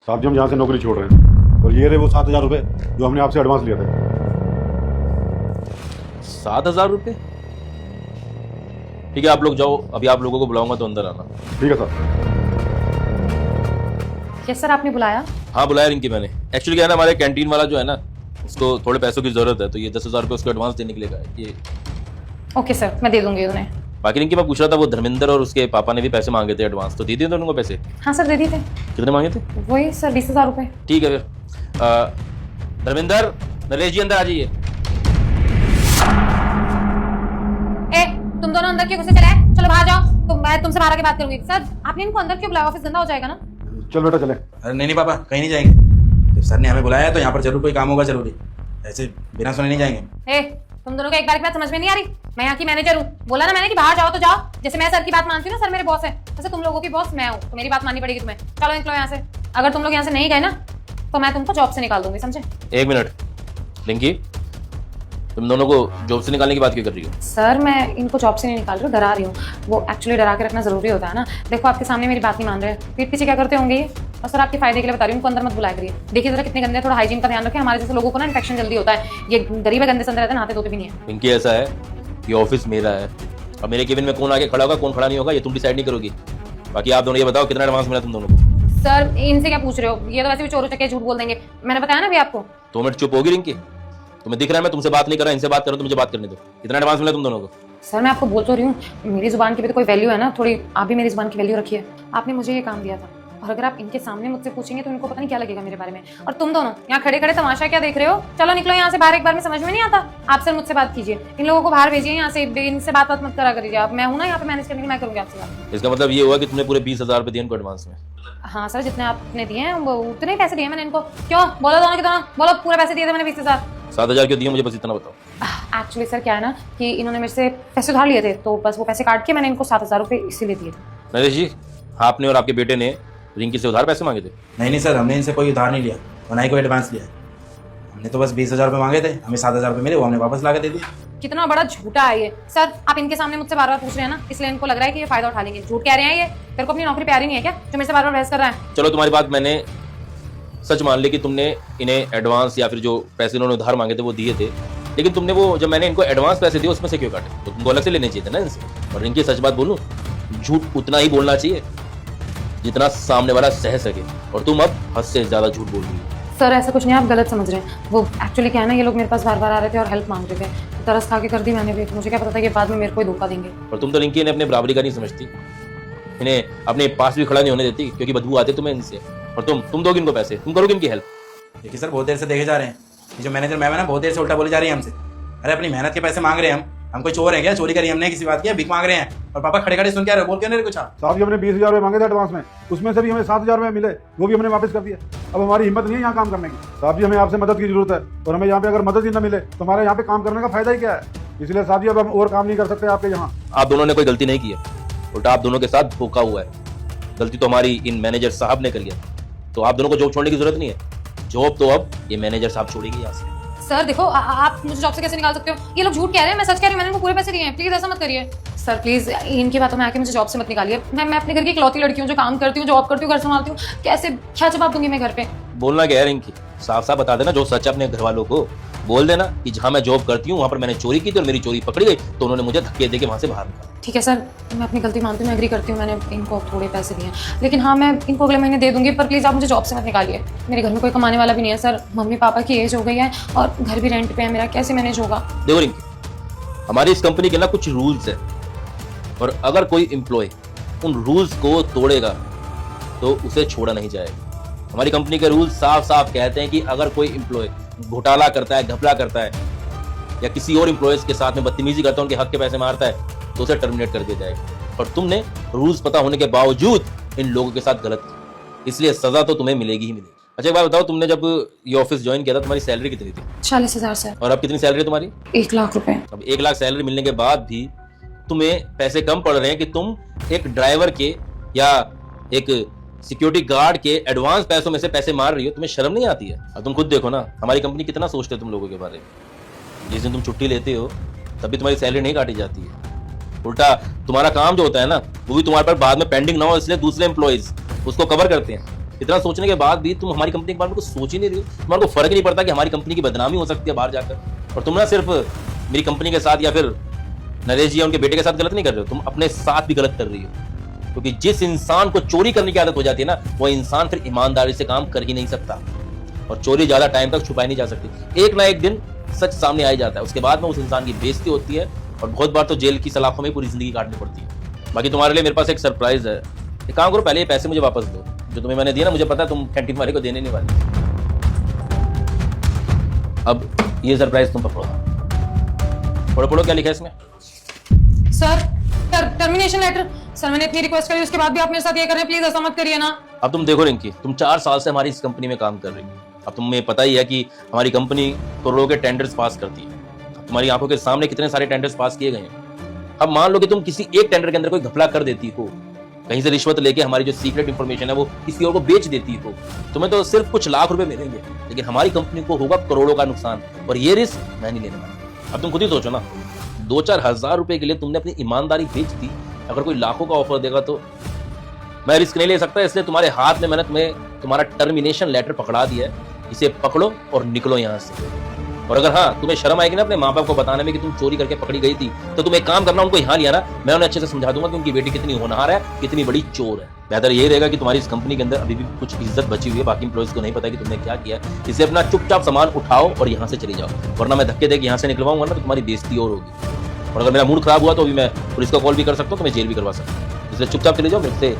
साहब जी हम यहाँ से नौकरी छोड़ रहे हैं और ये रहे वो 7,000 रुपये जो हमने आपसे एडवांस लिया था। 7,000 रुपये? ठीक है, आप लोग जाओ, अभी आप लोगों को बुलाऊंगा तो अंदर आना। ठीक है सर। यस सर, आपने बुलाया? हाँ बुलाया रिंकी मैंने। एक्चुअली क्या है ना, हमारे कैंटीन वाला जो है ना, उसको थोड़े पैसों की जरूरत है, तो ये 10,000 रुपये उसको एडवांस देने के लिए कहा है ये। ओके सर, मैं दे दूंगी उन्हें। बाकी रिंकी मैं पूछ रहा था, वो धर्मेंद्र और उसके पापा ने भी पैसे मांगे थे एडवांस, तो दे दिए थे उनको पैसे? हाँ सर, दे दिए थे। कितने मांगे थे? वही सर 20,000 रुपये। ठीक है फिर धर्मेंद्र, नरेश जी अंदर आ जाइए। ए, तुम दोनों अंदर क्यों घुसे चले आए? चलो बाहर जाओ, तो मैं तुमसे बाहर आके बात करूंगी। सर आपने इनको अंदर क्यों बुलाया? ऑफिस गंदा हो जाएगा ना। चल बेटा चले। अरे नहीं पापा, कहीं नहीं जाएंगे। जब सर ने हमें बुलाया है तो यहाँ पर जरूर कोई काम होगा जरूरी, ऐसे बिना सुने नहीं जाएंगे। ए, तुम दोनों को एक बार की बात समझ में नहीं आ रही? मैं यहाँ की मैनेजर हूँ। बोला ना मैंने कि बाहर जाओ तो जाओ। जैसे मैं सर की बात मानती हूँ ना, सर मेरे बॉस है, वैसे तुम लोगों की बॉस मैं हूँ, तो मेरी बात माननी पड़ेगी तुम्हें। चलो निकलो यहाँ से। अगर तुम लोग यहाँ से नहीं गए ना तो मैं तुमको जॉब से निकाल दूंगी, समझे? एक मिनट रिंकी, तुम दोनों को जॉब से निकालने की बात क्यों कर रही हो? सर मैं इनको जॉब से नहीं निकाल रही हूँ, डरा रही हूँ। वो एक्चुअली डरा के रखना जरूरी होता है ना। देखो आपके सामने मेरी बात नहीं मान रहे, पीठ पीछे क्या करते होंगे ये। और सर आपके फायदे के लिए बता रही हूँ, उनको अंदर मत बुलाया करिए। देखिए जरा कितने गंदे, थोड़ा हाइजीन का ध्यान रखें। हमारे जैसे लोगों को ना इन्फेक्शन जल्दी होता है। ये गरीब है, गंदे संदे रहते हैं, नहाते धोते भी नहीं है। रिंकी ऐसा है, ये ऑफिस मेरा है, अब मेरे केबिन में कौन आके खड़ा होगा कौन खड़ा नहीं होगा ये तुम डिसाइड नहीं करोगी। बाकी आप दोनों ये बताओ कितना एडवांस मिला तुम दोनों को? सर इनसे क्या पूछ रहे हो? ये तो वैसे भी चोरों चक्के झूठ बोल देंगे। मैंने बताया ना अभी आपको। 2 मिनट चुप होगी रिंकी? तुम्हें दिख रहा है मैं तुमसे बात नहीं कर रहा, इनसे बात कर रहा हूं, तो मुझे बात करने दो। कितना एडवांस मिला तुम दोनों को? सर मैं आपको बोल तो रही हूँ, मेरी जुबान की भी तो कोई वैल्यू है ना, थोड़ी आप भी मेरी जुबान की वैल्यू रखिए। आपने मुझे ये काम दिया था और अगर आप इनके सामने मुझसे पूछेंगे तो इनको पता नहीं क्या लगेगा मेरे बारे में। और तुम दोनों यहाँ खड़े खड़े तमाशा क्या देख रहे हो? चलो निकलो यहाँ से बाहर, एक बार में समझ में नहीं आता। आप सर मुझसे बात कीजिए, इन लोगों को बाहर भेजिए यहाँ से, इनसे बात मत करा करिए। आप मैं हूँ ना यहाँ पे मैनेज करने की, मैं करूँगी आपसे बात। इसका मतलब ये हुआ कि तुमने पूरे 20,000 रुपये दिए इनको एडवांस में? हाँ सर, जितने आपने दिए हैं वो उतने ही पैसे दिए मैंने इनको। क्यों बोलो दोनों के दोनों, बोलो पूरे पैसे दिए थे मैंने 20,000। 7,000 क्यों दिए मुझे बस इतना बताओ। एक्चुअली सर क्या है ना कि इन्होंने मेरे से पैसे उधार लिए थे, तो बस वो पैसे काट के मैंने इनको 7,000 रुपये इसीलिए दिए थे। नरेश जी, आपने और आपके बेटे ने रिंकी से उधार पैसे मांगे थे? नहीं सर, हमने इनसे कोई उधार नहीं लिया और ना ही कोई एडवांस लिया। हमने तो बस 20,000 रुपये मांगे थे, हमें 7,000 रुपये मिले, वो हमने वापस ला के दे दिए। कितना बड़ा झूठा है ये। सर आप इनके सामने मुझसे बार बार पूछ रहे हैं ना, इसलिए इनको लग रहा है कि ये फायदा उठा लेंगे। झूठ कह रहे हैं ये। तेरे को अपनी नौकरी प्यारी नहीं है क्या जो मेरे से बार बार बहस कर रहा है? चलो तुम्हारी बात मैंने सच मान ली कि तुमने इन्हें एडवांस या फिर जो पैसे इन्होंने उधार मांगे थे वो दिए थे, लेकिन तुमने वो जब मैंने इनको एडवांस पैसे दिए उसमें से क्यों काटे? तो तुमको अलग से लेने चाहिए थे ना इनसे। और इनकी सच बात बोलूं, झूठ उतना ही बोलना चाहिए जितना सामने वाला सह सके, और तुम अब हद से ज्यादा झूठ बोल रही हो। सर ऐसा कुछ नहीं, आप गलत समझ रहे हैं। वो एक्चुअली क्या है ना, ये लोग मेरे पास बार बार आ रहे थे और हेल्प मांग रहे थे, तो तरस खा के कर दी मैंने भी। मुझे क्या पता था कि बाद में मेरे को ही धोखा देंगे। और तुम तो रिंकी इन्हें अपने बराबरी का नहीं समझती, इन्हें अपने पास भी खड़ा नहीं होने देती क्योंकि बदबू आते तुम्हें इनसे। और तुम दोगे इनको पैसे, तुम करोगे इनकी हेल्प? देखिए सर, बहुत देर से देखे जा रहे हैं, ये जो मैनेजर मैम है ना, बहुत देर से उल्टा बोली जा रही है हमसे। अरे अपनी मेहनत के पैसे मांग रहे हैं हम कोई चोर है क्या? चोरी करी हमने किसी बात की? भीख मांग रहे हैं और पापा खड़े खड़े सुन क्या रहे, बोल क्यों नहीं रहे कुछ? साहब जी हमने 20,000 रुपये मांगे थे एडवांस में, उसमें से भी हमें 7,000 रुपये मिले, वो भी हमने वापस कर दिए। अब हमारी हिम्मत नहीं है यहाँ काम करने की। साहब जी हमें आपसे मदद की जरूरत है और हमें यहाँ पे अगर मदद ही न मिले तो हमारे यहाँ पे काम करने का फायदा ही क्या है? इसलिए साहब जी अब हम और काम नहीं कर सकते आपके यहाँ। आप दोनों ने कोई गलती नहीं की है, उल्टा आप दोनों के साथ धोखा हुआ है। गलती तो हमारी इन मैनेजर साहब ने करी है, तो आप दोनों को जॉब छोड़ने की जरूरत नहीं है। जॉब तो अब ये मैनेजर साहब छोड़ेंगे यहाँ से। सर देखो आप मुझे जॉब से कैसे निकाल सकते हो? ये लोग झूठ कह रहे हैं, मैं सच कह रही हूँ। मैंने इनको पूरे पैसे दिए हैं, प्लीज ऐसा मत करिए। सर प्लीज इनकी बातों में आके मुझे जॉब से मत निकालिए। मैं अपने घर की इकलौती लड़की हूँ जो काम करती हूँ, जॉब करती हूँ, घर संभालती हूँ। कैसे क्या जवाब दूंगी मैं घर पे? बोलना क्या है रिंकी, साफ साफ बता देना जो सच है अपने घर वालों को। बोल देना कि जहाँ मैं जॉब करती हूँ वहाँ पर मैंने चोरी की थी और मेरी चोरी पकड़ी गई, तो उन्होंने मुझे धक्के देके वहाँ से बाहर निकाला। ठीक है सर, मैं अपनी गलती मानती हूँ, मैं एग्री करती हूँ, मैंने इनको थोड़े पैसे दिए, लेकिन हाँ मैं इनको अगले महीने दे दूंगी। पर प्लीज़ आप मुझे जॉब से मत निकालिए। मेरे घर में कोई कमाने वाला भी नहीं है सर, मम्मी पापा की एज हो गई है और घर भी रेंट पे है मेरा, कैसे मैनेज होगा? देखो रिंकी, हमारी इस कंपनी के ना कुछ रूल्स है, और अगर कोई एम्प्लॉय उन रूल्स को तोड़ेगा तो उसे छोड़ा नहीं जाएगा। हमारी कंपनी के रूल्स साफ साफ कहते हैं कि अगर कोई एम्प्लॉय घोटाला करता है, घपला करता है या किसी और एम्प्लॉयज के साथ में बदतमीजी करता है, उनके हक के पैसे मारता है, तो उसे टर्मिनेट कर दिया जाएगा। और तुमने रूल्स पता होने के बावजूद इन लोगों के साथ गलत किया, इसलिए सजा तो तुम्हें मिलेगी ही मिलेगी। अच्छा एक बात बताओ, तुमने जब ये ऑफिस ज्वाइन किया था तुम्हारी सैलरी कितनी थी? 40,000 सर। और अब कितनी सैलरी है तुम्हारी? 1 लाख रुपए। अब 1 लाख सैलरी मिलने के बाद भी तुम्हें पैसे कम पड़ रहे हैं कि तुम एक ड्राइवर के या एक सिक्योरिटी गार्ड के एडवांस पैसों में से पैसे मार रही हो। तुम्हें शर्म नहीं आती है? अब तुम खुद देखो ना, हमारी कंपनी कितना सोचते है तुम लोगों के बारे में। जिस दिन तुम छुट्टी लेते हो तभी तुम्हारी सैलरी नहीं काटी जाती है, उल्टा तुम्हारा काम जो होता है ना वो भी तुम्हारे पर बाद में पेंडिंग ना हो, इसलिए दूसरे एम्प्लॉयज उसको कवर करते हैं। इतना सोचने के बाद भी तुम हमारी कंपनी के बारे में कुछ सोच ही नहीं रही हो। तुम्हारे को फर्क ही नहीं पड़ता कि हमारी कंपनी की बदनामी हो सकती है बाहर जाकर। और तुम ना सिर्फ मेरी कंपनी के साथ या फिर नरेश जी या उनके बेटे के साथ गलत नहीं कर रहे हो, तुम अपने साथ भी गलत कर रही हो। क्योंकि जिस इंसान को चोरी करने की आदत हो जाती है ना, वो इंसान फिर ईमानदारी से काम कर ही नहीं सकता। और चोरी ज्यादा टाइम तक छुपाई नहीं जा सकती, एक ना एक दिन सच सामने आ ही जाता है। उसके बाद में उस इंसान की बेइज्जती होती है और बहुत बार तो जेल की सलाखों में पूरी जिंदगी काटनी पड़ती है। बाकी तुम्हारे लिए मेरे पास एक सरप्राइज है। एक काम करो, पहले ये पैसे मुझे वापस दो जो तुम्हें मैंने दिया ना। मुझे पता है तुम कैंटीन वाले को देने नहीं वाले। अब ये सरप्राइज तुम पकड़ो। पढ़ो पढ़ो, क्या लिखा है इसमें? Sir termination letter. सर मैंने इतनी रिक्वेस्ट करी, उसके बाद भी आप मेरे साथ ये कर रहे हैं, प्लीज ऐसा मत करिए ना। अब तुम देखो रिंकी, तुम 4 साल से हमारी इस कंपनी में काम कर रही हो। अब तुम्हें पता ही है कि हमारी कंपनी करोड़ों के टेंडर्स पास करती है। तुम्हारी आंखों के सामने कितने सारे टेंडर्स पास किए गए हैं। अब मान लो कि तुम किसी एक टेंडर के अंदर कोई घपला कर देती हो, कहीं से रिश्वत लेके हमारी जो सीक्रेट इंफॉर्मेशन है वो किसी और को बेच देती हो, तुम्हें तो सिर्फ कुछ लाख रुपए मिलेंगे, लेकिन हमारी कंपनी को होगा करोड़ों का नुकसान। और ये रिस्क मैं नहीं लेने वाला। अब तुम खुद ही सोचो ना, 2-4 हजार रुपए के लिए तुमने अपनी ईमानदारी बेच दी। अगर कोई लाखों का ऑफर देगा तो मैं रिस्क नहीं ले सकता। इसलिए तुम्हारे हाथ में मैंने तुम्हें तुम्हारा टर्मिनेशन लेटर पकड़ा दिया है। इसे पकड़ो और निकलो यहाँ से। और अगर हाँ तुम्हें शर्म आएगी ना अपने माँ बाप को बताने में कि तुम चोरी करके पकड़ी गई थी, तो तुम एक काम करना, उनको यहाँ लिया ना, मैं उन्हें अच्छे से समझा दूंगा कि उनकी बेटी कितनी होनहार है, कितनी बड़ी चोर है। बेहतर यही रहेगा कि तुम्हारी इस कंपनी के अंदर अभी भी कुछ इज्जत बची हुई है, बाकी एम्प्लॉइज को नहीं पता कि तुमने क्या किया है। इसे अपना चुपचाप सामान उठाओ और यहाँ से चली जाओ, वरना मैं धक्के देके यहाँ से निकलवाऊंगा ना तो तुम्हारी बेइज्जती और होगी। और अगर मेरा मूड खराब हुआ तो अभी मैं पुलिस को कॉल भी कर सकता हूँ, तो मैं जेल भी करवा सकता हूँ। इसलिए चुपचाप चले जाओ, मेरे से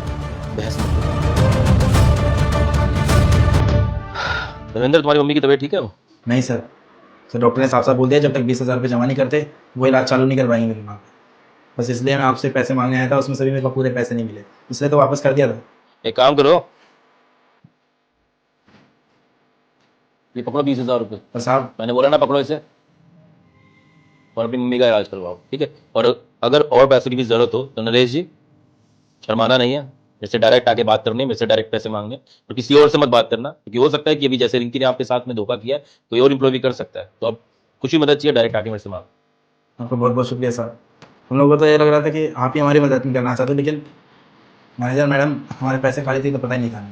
बहस मत करो। देवेंद्र, तुम्हारी मम्मी की तबीयत ठीक है? वो नहीं सर, तो डॉक्टर ने साफ साफ बोल दिया जब तक 20,000 रुपये जमा नहीं करते वो इलाज चालू नहीं करवाएंगे मेरी माँ का। बस इसलिए मैं आपसे पैसे मांगने आया था, उसमें सभी मेरे को पूरे पैसे नहीं मिले, इसलिए तो वापस कर दिया था। एक काम करो, ये पकड़ो 20,000 रुपये। और साहब मैंने बोला ना पकड़ो इसे और अपनी मम्मी का इलाज करवाओ, ठीक है? और अगर और पैसे की भी जरूरत हो तो नरेश जी, शर्माना नहीं है, जैसे डायरेक्ट आके बात करनी है, मेरे से डायरेक्ट पैसे मांगने, और किसी और से मत बात करना, क्योंकि हो सकता है कि अभी जैसे रिंकी ने आपके साथ में धोखा किया है, कोई और एम्प्लॉय भी कर सकता है। तो अब कुछ भी मदद चाहिए डायरेक्ट आके मेरे से मांग। आपका बहुत बहुत शुक्रिया सर। हम लोगों को तो ये लग रहा था कि आप ही हमारी मदद नहीं करना चाहते, लेकिन मैनेजर मैडम हमारे पैसे खाली थी तो पता ही नहीं था।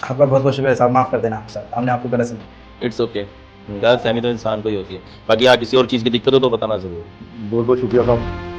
आपका बहुत बहुत शुक्रिया साहब, माफ़ कर देना सर, हमने आपको गलत समझा। इट्स ओके, गलतफहमी तो इंसान को ही होती है। बाकी यहाँ किसी और चीज़ की दिक्कत हो तो बताना जरूर। बहुत बहुत शुक्रिया साहब।